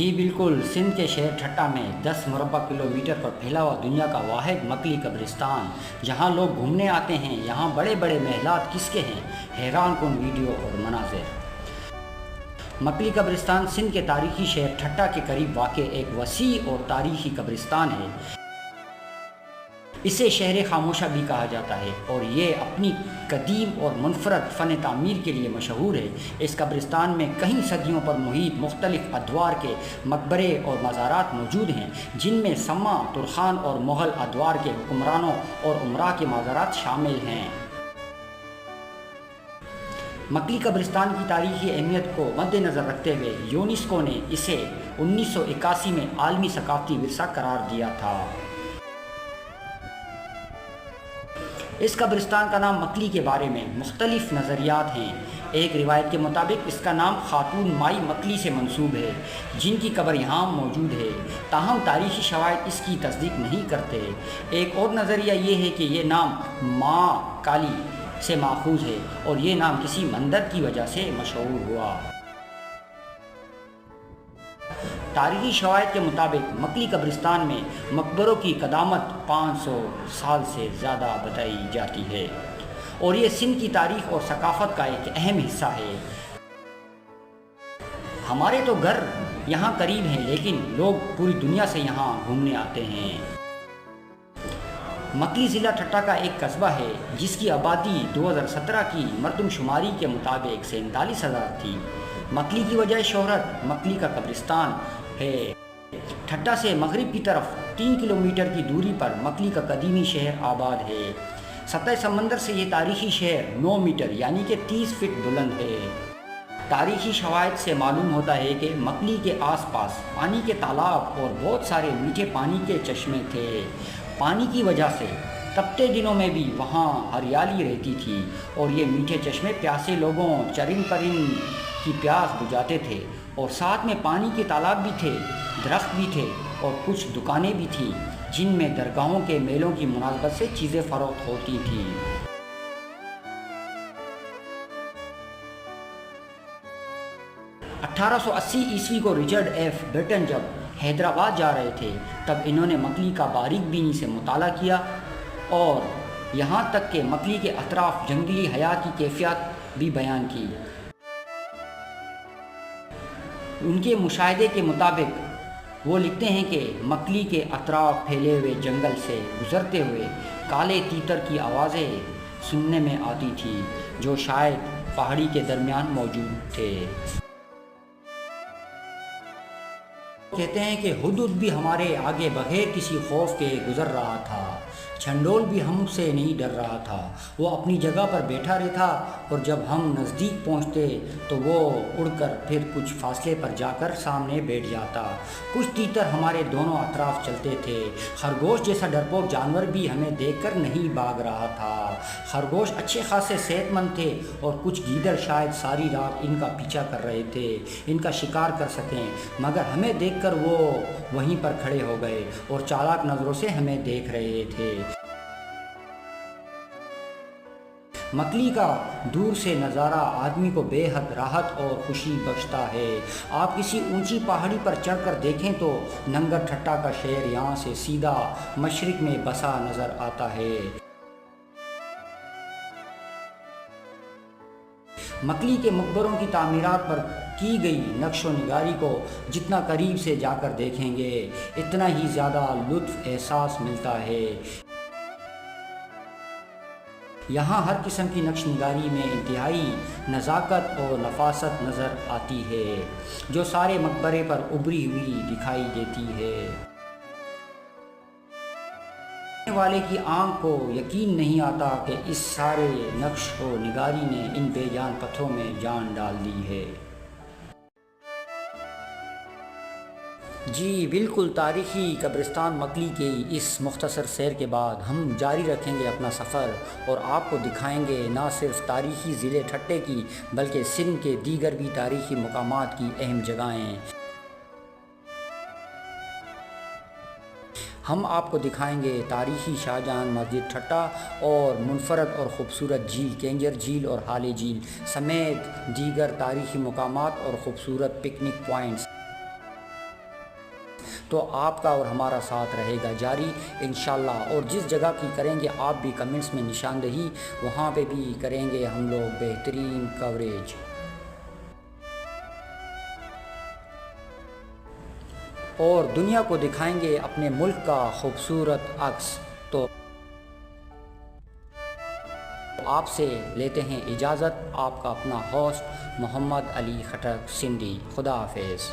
جی بالکل، سندھ کے شہر ٹھٹہ میں 10 مربع کلومیٹر پر پھیلا ہوا دنیا کا واحد مکلی قبرستان، جہاں لوگ گھومنے آتے ہیں۔ یہاں بڑے بڑے محلات کس کے ہیں، حیران کن ویڈیو اور مناظر۔ مکلی قبرستان سندھ کے تاریخی شہر ٹھٹہ کے قریب واقع ایک وسیع اور تاریخی قبرستان ہے۔ اسے شہر خاموشہ بھی کہا جاتا ہے اور یہ اپنی قدیم اور منفرد فن تعمیر کے لیے مشہور ہے۔ اس قبرستان میں کئی صدیوں پر محیط مختلف ادوار کے مقبرے اور مزارات موجود ہیں، جن میں سما، ترخان اور مغل ادوار کے حکمرانوں اور امراء کے مزارات شامل ہیں۔ مکلی قبرستان کی تاریخی اہمیت کو مد نظر رکھتے ہوئے یونیسکو نے اسے 1981 میں عالمی ثقافتی ورثہ قرار دیا تھا۔ اس قبرستان کا نام مکلی کے بارے میں مختلف نظریات ہیں۔ ایک روایت کے مطابق اس کا نام خاتون مائی مکلی سے منسوب ہے، جن کی قبر یہاں موجود ہے، تاہم تاریخی شواہد اس کی تصدیق نہیں کرتے۔ ایک اور نظریہ یہ ہے کہ یہ نام ماں کالی سے ماخوذ ہے اور یہ نام کسی مندر کی وجہ سے مشہور ہوا۔ تاریخی شواہد کے مطابق مکلی قبرستان میں مقبروں کی قدامت 500 سال سے زیادہ بتائی جاتی ہے اور یہ سندھ کی تاریخ اور ثقافت کا ایک اہم حصہ ہے۔ ہمارے تو گھر یہاں قریب ہیں، لیکن لوگ پوری دنیا سے یہاں گھومنے آتے ہیں۔ مکلی ضلع ٹھٹہ کا ایک قصبہ ہے جس کی آبادی 2017 کی مردم شماری کے مطابق 47,000 تھی۔ مکلی کی وجہ شہرت مکلی کا قبرستان ہے۔ ٹھٹہ سے مغرب کی طرف 3 کلومیٹر کی دوری پر مکلی کا قدیمی شہر آباد ہے۔ سطح سمندر سے یہ تاریخی شہر 9 میٹر یعنی کہ 30 فٹ بلند ہے۔ تاریخی شواہد سے معلوم ہوتا ہے کہ مکلی کے آس پاس پانی کے تالاب اور بہت سارے میٹھے پانی کے چشمے تھے۔ پانی کی وجہ سے تپتے دنوں میں بھی وہاں ہریالی رہتی تھی اور یہ میٹھے چشمے پیاسے لوگوں، چرند پرند کی پیاس بجھاتے تھے، اور ساتھ میں پانی کے تالاب بھی تھے، درخت بھی تھے اور کچھ دکانیں بھی تھیں جن میں درگاہوں کے میلوں کی مناسبت سے چیزیں فروخت ہوتی تھیں۔ 1880 عیسوی کو رچرڈ ایف برٹن جب حیدرآباد جا رہے تھے، تب انہوں نے مکلی کا باریک بینی سے مطالعہ کیا اور یہاں تک کہ مکلی کے اطراف جنگلی حیات کی کیفیت بھی بیان کی۔ ان کے مشاہدے کے مطابق وہ لکھتے ہیں کہ مکلی کے اطراف پھیلے ہوئے جنگل سے گزرتے ہوئے کالے تیتر کی آوازیں سننے میں آتی تھی، جو شاید پہاڑی کے درمیان موجود تھے۔ کہتے ہیں کہ ہدہد بھی ہمارے آگے بغیر کسی خوف کے گزر رہا تھا، چھنڈول بھی ہم سے نہیں ڈر رہا تھا، وہ اپنی جگہ پر بیٹھا رہتا اور جب ہم نزدیک پہنچتے تو وہ اڑ کر پھر کچھ فاصلے پر جا کر سامنے بیٹھ جاتا۔ کچھ تیتر ہمارے دونوں اطراف چلتے تھے۔ خرگوش جیسا ڈرپوک جانور بھی ہمیں دیکھ کر نہیں بھاگ رہا تھا۔ خرگوش اچھے خاصے صحت مند تھے اور کچھ گیدڑ شاید ساری رات ان کا پیچھا کر رہے تھے، ان کا شکار کر سکیں، مگر ہمیں دیکھ کر وہ وہیں پر کھڑے ہو گئے اور چالاک نظروں سے ہمیں دیکھ رہے تھے۔ مکلی کا دور سے نظارہ آدمی کو بے حد راحت اور خوشی بخشتا ہے۔ آپ کسی اونچی پہاڑی پر چڑھ کر دیکھیں تو ننگر ٹھٹہ کا شہر یہاں سے سیدھا مشرق میں بسا نظر آتا ہے۔ مکلی کے مقبروں کی تعمیرات پر کی گئی نقش و نگاری کو جتنا قریب سے جا کر دیکھیں گے، اتنا ہی زیادہ لطف احساس ملتا ہے۔ یہاں ہر قسم کی نقش نگاری میں انتہائی نزاکت اور نفاست نظر آتی ہے، جو سارے مقبرے پر ابھری ہوئی دکھائی دیتی ہے۔ دیکھنے والے کی آنکھ کو یقین نہیں آتا کہ اس سارے نقش و نگاری نے ان بے جان پتھروں میں جان ڈال دی ہے۔ جی بالکل، تاریخی قبرستان مکلی کی اس مختصر سیر کے بعد ہم جاری رکھیں گے اپنا سفر اور آپ کو دکھائیں گے نہ صرف تاریخی ضلع ٹھٹے کی بلکہ سندھ کے دیگر بھی تاریخی مقامات کی اہم جگہیں۔ ہم آپ کو دکھائیں گے تاریخی شاہجہان مسجد ٹھٹہ اور منفرد اور خوبصورت جھیل کینجر جھیل اور ہالے جھیل سمیت دیگر تاریخی مقامات اور خوبصورت پکنک پوائنٹس۔ تو آپ کا اور ہمارا ساتھ رہے گا جاری انشاءاللہ، اور جس جگہ کی کریں گے آپ بھی کمنٹس میں نشاندہی، وہاں پہ بھی کریں گے ہم لوگ بہترین کوریج۔ اور دنیا کو دکھائیں گے اپنے ملک کا خوبصورت عکس۔ تو آپ سے لیتے ہیں اجازت، آپ کا اپنا ہوسٹ محمد علی خٹک سندھی۔ خدا حافظ۔